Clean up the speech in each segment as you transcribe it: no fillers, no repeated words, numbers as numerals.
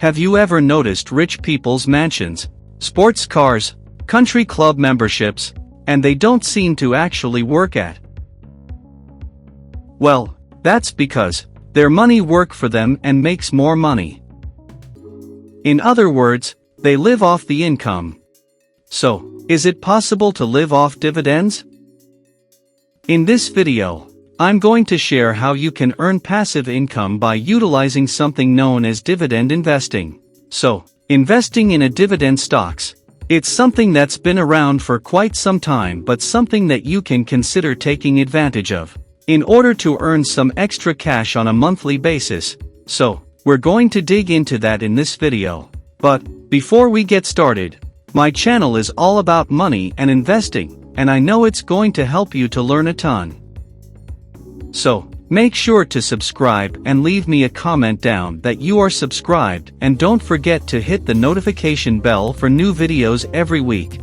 Have you ever noticed rich people's mansions, sports cars, country club memberships, and they don't seem to actually work at? Well, that's because their money works for them and makes more money. In other words, they live off the income. So, is it possible to live off dividends? In this video, I'm going to share how you can earn passive income by utilizing something known as dividend investing. So, investing in a dividend stocks. It's something that's been around for quite some time, but something that you can consider taking advantage of in order to earn some extra cash on a monthly basis. So, we're going to dig into that in this video. But, before we get started, my channel is all about money and investing, and I know it's going to help you to learn a ton. So, make sure to subscribe and leave me a comment down that you are subscribed, and don't forget to hit the notification bell for new videos every week.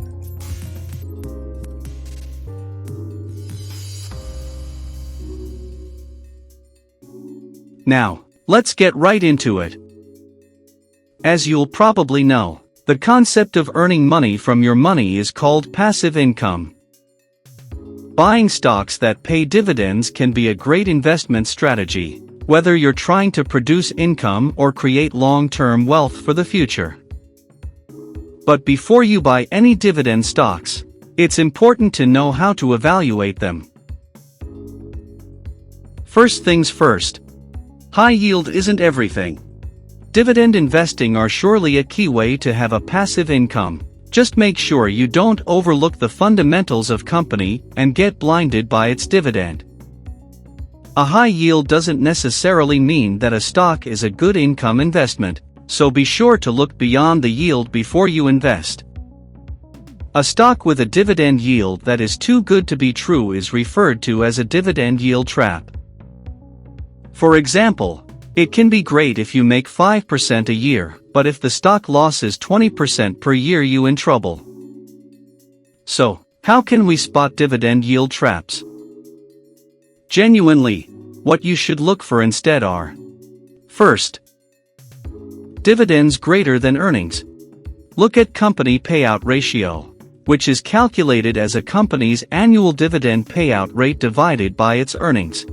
Now, let's get right into it. As you'll probably know, the concept of earning money from your money is called passive income. Buying stocks that pay dividends can be a great investment strategy, whether you're trying to produce income or create long-term wealth for the future. But before you buy any dividend stocks, it's important to know how to evaluate them. First things first. High yield isn't everything. Dividend investing are surely a key way to have a passive income. Just make sure you don't overlook the fundamentals of company and get blinded by its dividend. A high yield doesn't necessarily mean that a stock is a good income investment, so be sure to look beyond the yield before you invest. A stock with a dividend yield that is too good to be true is referred to as a dividend yield trap. For example, it can be great if you make 5% a year, but if the stock loses 20% per year, you're in trouble. So, how can we spot dividend yield traps? Genuinely, what you should look for instead are: first, dividends greater than earnings. Look at company payout ratio, which is calculated as a company's annual dividend payout rate divided by its earnings.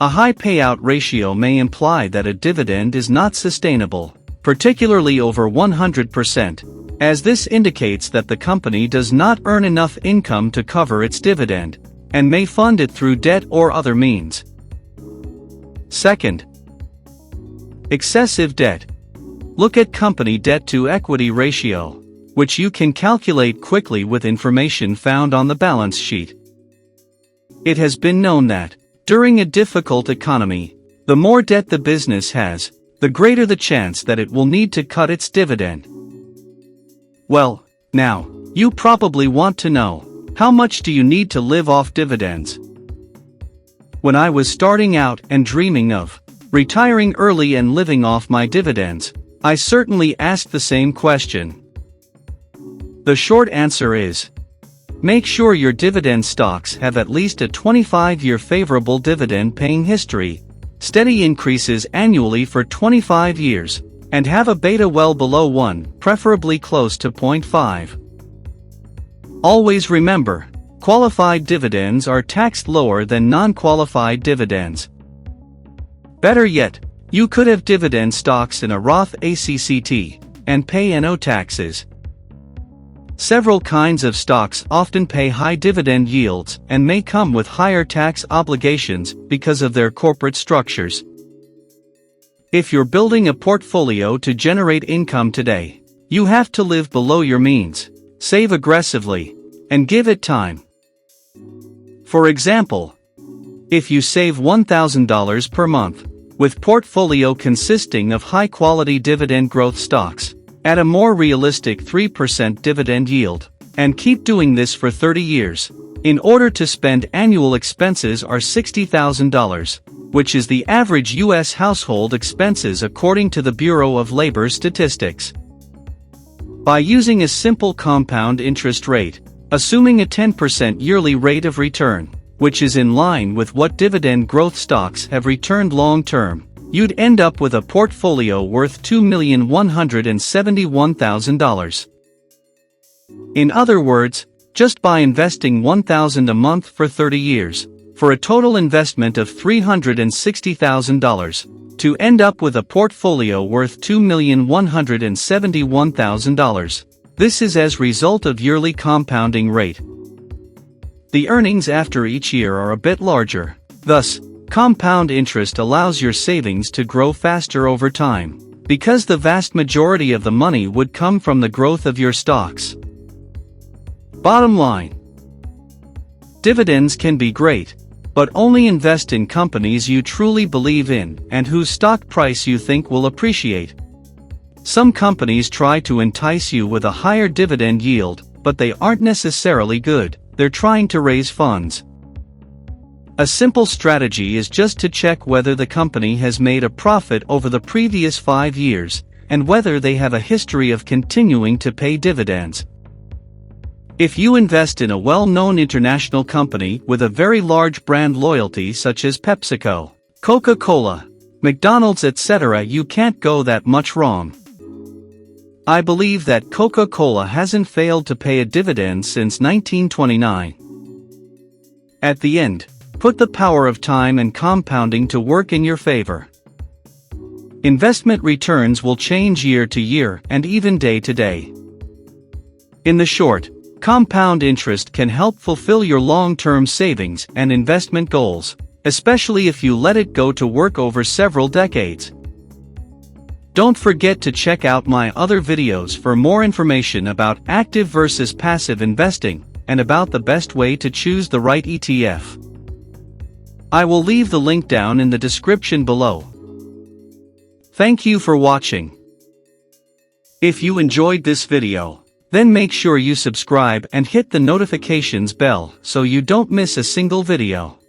A high payout ratio may imply that a dividend is not sustainable, particularly over 100%, as this indicates that the company does not earn enough income to cover its dividend, and may fund it through debt or other means. Second, excessive debt. Look at company debt to equity ratio, which you can calculate quickly with information found on the balance sheet. It has been known that, during a difficult economy, the more debt the business has, the greater the chance that it will need to cut its dividend. Well, now, you probably want to know, how much do you need to live off dividends? When I was starting out and dreaming of retiring early and living off my dividends, I certainly asked the same question. The short answer is: make sure your dividend stocks have at least a 25-year favorable dividend-paying history, steady increases annually for 25 years, and have a beta well below 1, preferably close to 0.5. Always remember, qualified dividends are taxed lower than non-qualified dividends. Better yet, you could have dividend stocks in a Roth ACCT, and pay no taxes. Several kinds of stocks often pay high dividend yields and may come with higher tax obligations because of their corporate structures. If you're building a portfolio to generate income today, you have to live below your means, save aggressively, and give it time. For example, if you save $1,000 per month, with portfolio consisting of high-quality dividend growth stocks, at a more realistic 3% dividend yield, and keep doing this for 30 years, in order to spend annual expenses are $60,000, which is the average U.S. household expenses according to the Bureau of Labor Statistics. By using a simple compound interest rate, assuming a 10% yearly rate of return, which is in line with what dividend growth stocks have returned long-term, you'd end up with a portfolio worth $2,171,000. In other words, just by investing $1,000 a month for 30 years, for a total investment of $360,000, to end up with a portfolio worth $2,171,000. This is as a result of yearly compounding rate. The earnings after each year are a bit larger. Thus, compound interest allows your savings to grow faster over time, because the vast majority of the money would come from the growth of your stocks. Bottom line: dividends can be great, but only invest in companies you truly believe in and whose stock price you think will appreciate. Some companies try to entice you with a higher dividend yield, but they aren't necessarily good. They're trying to raise funds. A simple strategy is just to check whether the company has made a profit over the previous 5 years, and whether they have a history of continuing to pay dividends. If you invest in a well-known international company with a very large brand loyalty such as PepsiCo, Coca-Cola, McDonald's etc., you can't go that much wrong. I believe that Coca-Cola hasn't failed to pay a dividend since 1929. At the end, put the power of time and compounding to work in your favor. Investment returns will change year to year and even day to day. In the short, compound interest can help fulfill your long-term savings and investment goals, especially if you let it go to work over several decades. Don't forget to check out my other videos for more information about active versus passive investing, and about the best way to choose the right ETF. I will leave the link down in the description below. Thank you for watching. If you enjoyed this video, then make sure you subscribe and hit the notifications bell so you don't miss a single video.